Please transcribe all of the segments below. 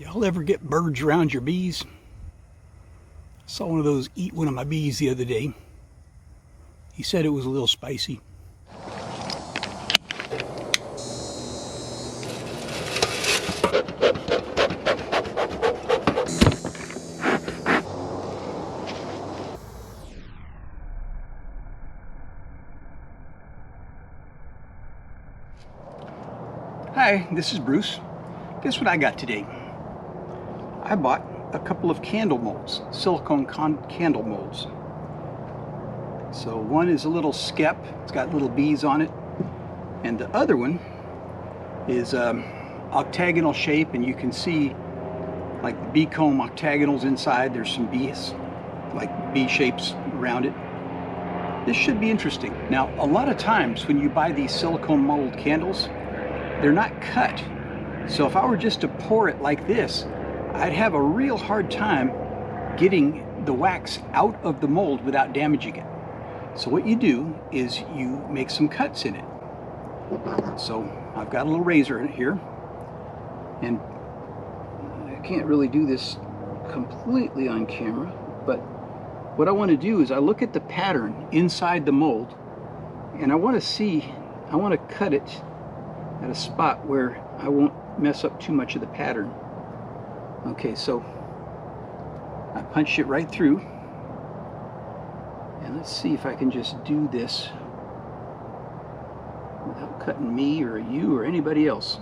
Y'all ever get birds around your bees? I saw one of those eat one of my bees the other day. He said it was a little spicy. Hi, this is Bruce. Guess what I got today? I bought a couple of candle molds, silicone candle molds. So one is a little skep, it's got little bees on it, and the other one is octagonal shape, and you can see like the bee comb octagonals inside. There's some bees, like bee shapes around it. This should be interesting. Now, a lot of times when you buy these silicone mold candles, they're not cut. So if I were just to pour it like this, I'd have a real hard time getting the wax out of the mold without damaging it. So what you do is you make some cuts in it. So I've got a little razor in here, and I can't really do this completely on camera, but what I want to do is I look at the pattern inside the mold, and I want to cut it at a spot where I won't mess up too much of the pattern. Okay, so I punched it right through, and let's see if I can just do this without cutting me or you or anybody else.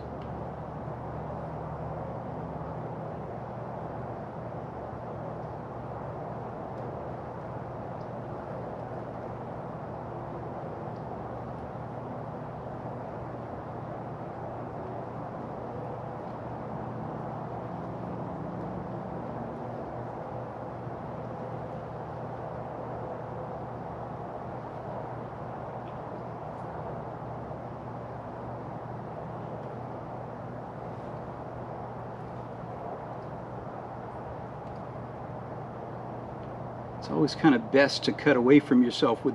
It's always kind of best to cut away from yourself with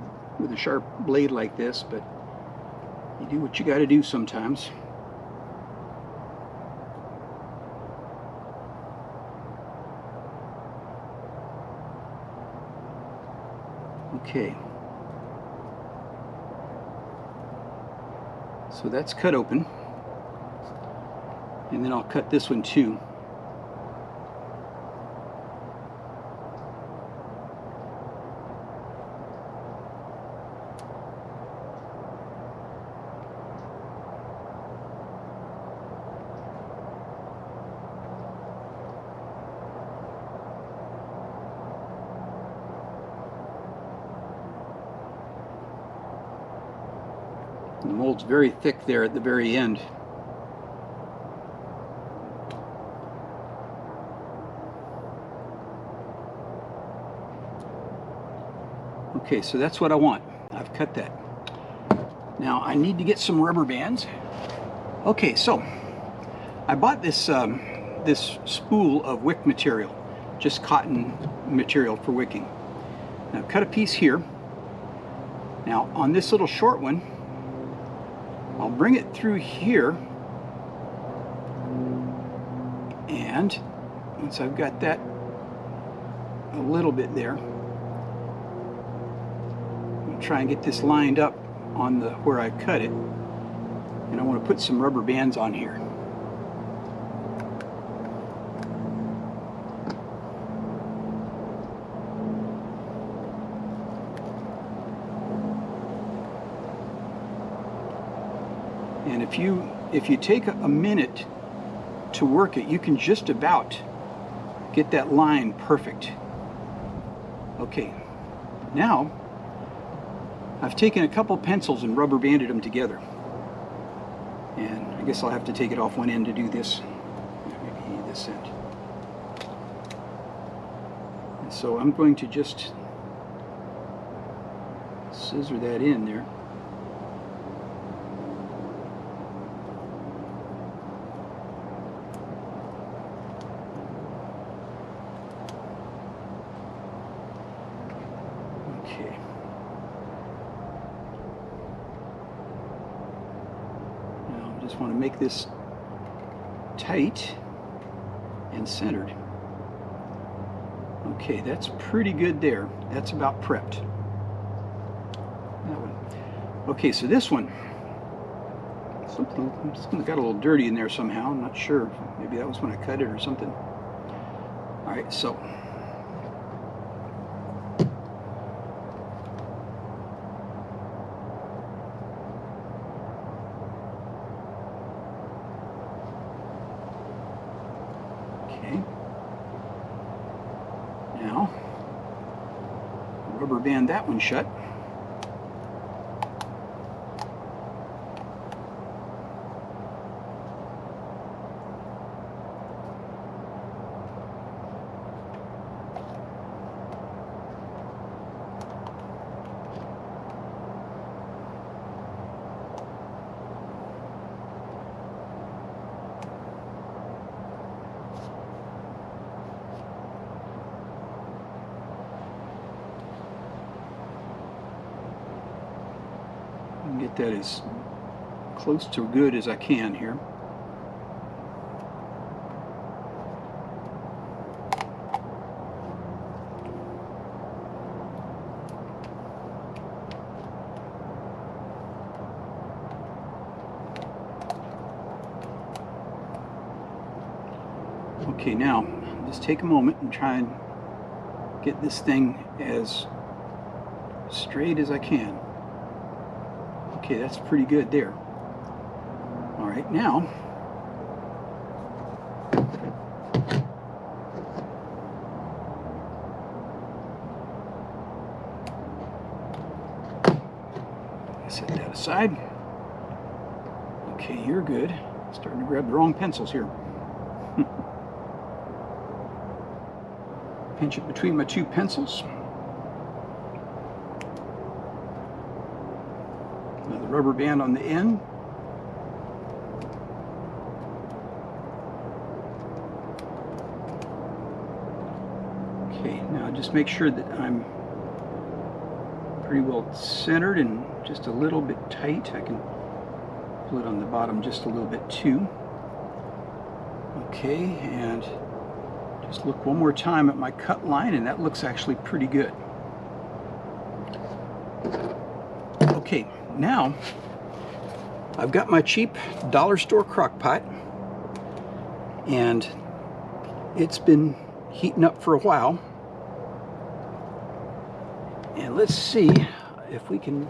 a sharp blade like this, but you do what you got to do sometimes. Okay. So that's cut open. And then I'll cut this one too. The mold's very thick there at the very end. Okay, so that's what I want. I've cut that. Now I need to get some rubber bands. Okay, so I bought this this spool of wick material, just cotton material for wicking. Now cut a piece here. Now on this little short one, I'll bring it through here, and once I've got that a little bit there, I'll try and get this lined up on the where I cut it, and I want to put some rubber bands on here. And if you take a minute to work it, you can just about get that line perfect. Okay, now I've taken a couple pencils and rubber banded them together. And I guess I'll have to take it off one end to do this. Maybe this end. And so I'm going to just scissor that in there. Okay. Now I just want to make this tight and centered. Okay, that's pretty good there. That's about prepped. That one. Okay, so this one, something got a little dirty in there somehow. I'm not sure. Maybe that was when I cut it or something. All right, so okay. Now rubber band that one shut. Get that as close to good as I can here. Okay, now just take a moment and try and get this thing as straight as I can. Okay, that's pretty good there. All right, now set that aside. Okay, you're good. Starting to grab the wrong pencils here. Pinch it between my two pencils. Now the rubber band on the end. Okay, now just make sure that I'm pretty well centered and just a little bit tight. I can pull it on the bottom just a little bit too. Okay, and just look one more time at my cut line, and that looks actually pretty good. Okay, now I've got my cheap dollar store crock pot, and it's been heating up for a while. And let's see if we can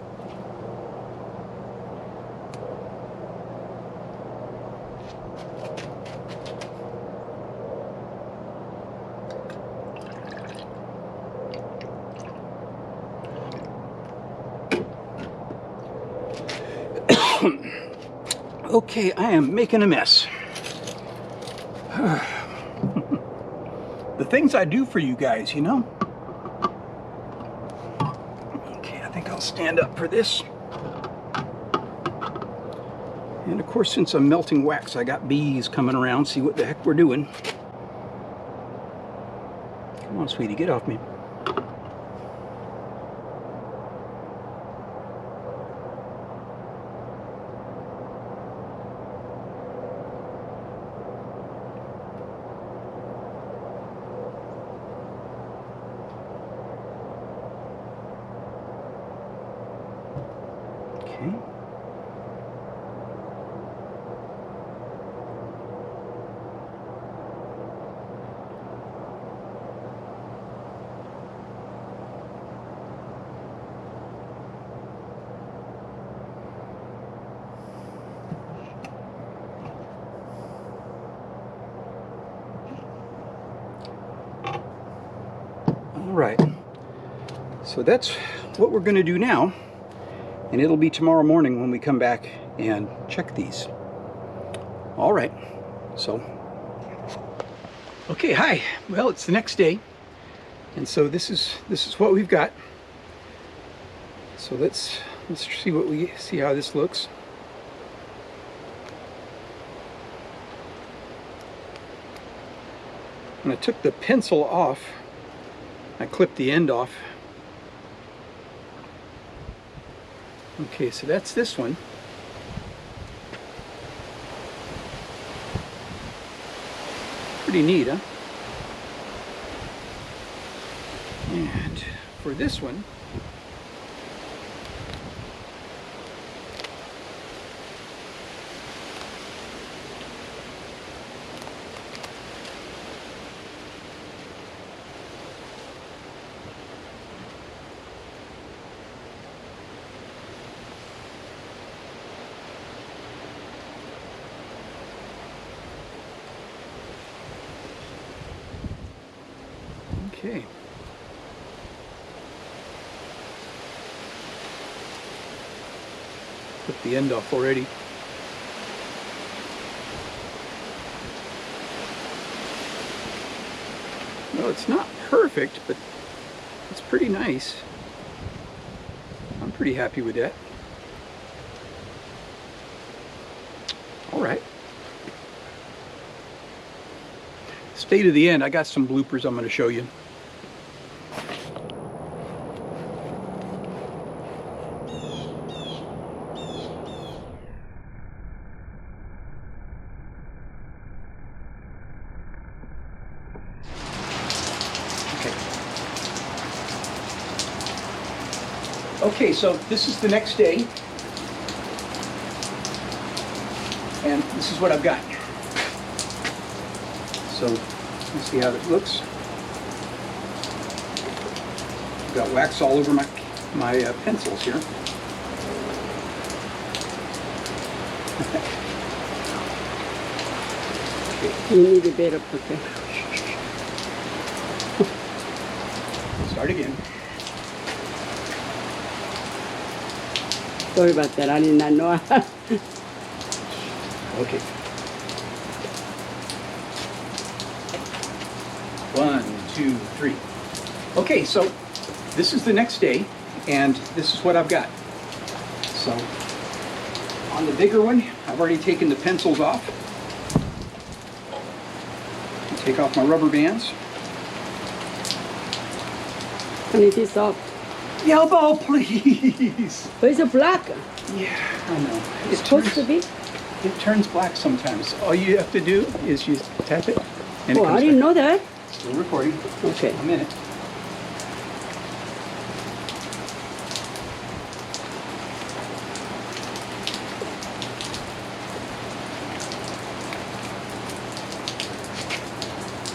okay, I am making a mess. The things I do for you guys, you know? Okay, I think I'll stand up for this. And of course, since I'm melting wax, I got bees coming around, see what the heck we're doing. Come on, sweetie, get off me. Okay. All right. So that's what we're going to do now. And it'll be tomorrow morning when we come back and check these. All right, so, okay, hi. Well, it's the next day, and so this is what we've got. So let's see how this looks. When I took the pencil off, I clipped the end off. Okay, so that's this one. Pretty neat, huh? And for this one, okay. Put the end off already. Well, it's not perfect, but it's pretty nice. I'm pretty happy with that. All right. Stay to the end. I got some bloopers I'm going to show you. Okay, so this is the next day, and this is what I've got. So, let's see how it looks. I've got wax all over my pencils here. You need a better protection. Start again. Sorry about that, I did not know. Okay. 1, 2, 3. Okay, so this is the next day, and this is what I've got. So on the bigger one, I've already taken the pencils off. Take off my rubber bands. And it is soft. The elbow, please. But it's a black. Yeah, I know. It's supposed to be. It turns black sometimes. All you have to do is you tap it, and Oh, it comes I didn't back. know that. Still recording. Okay. A minute.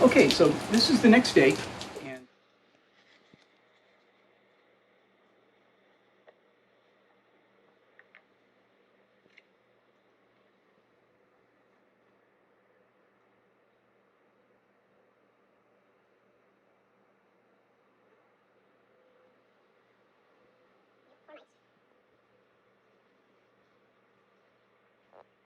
Okay, so this is the next day.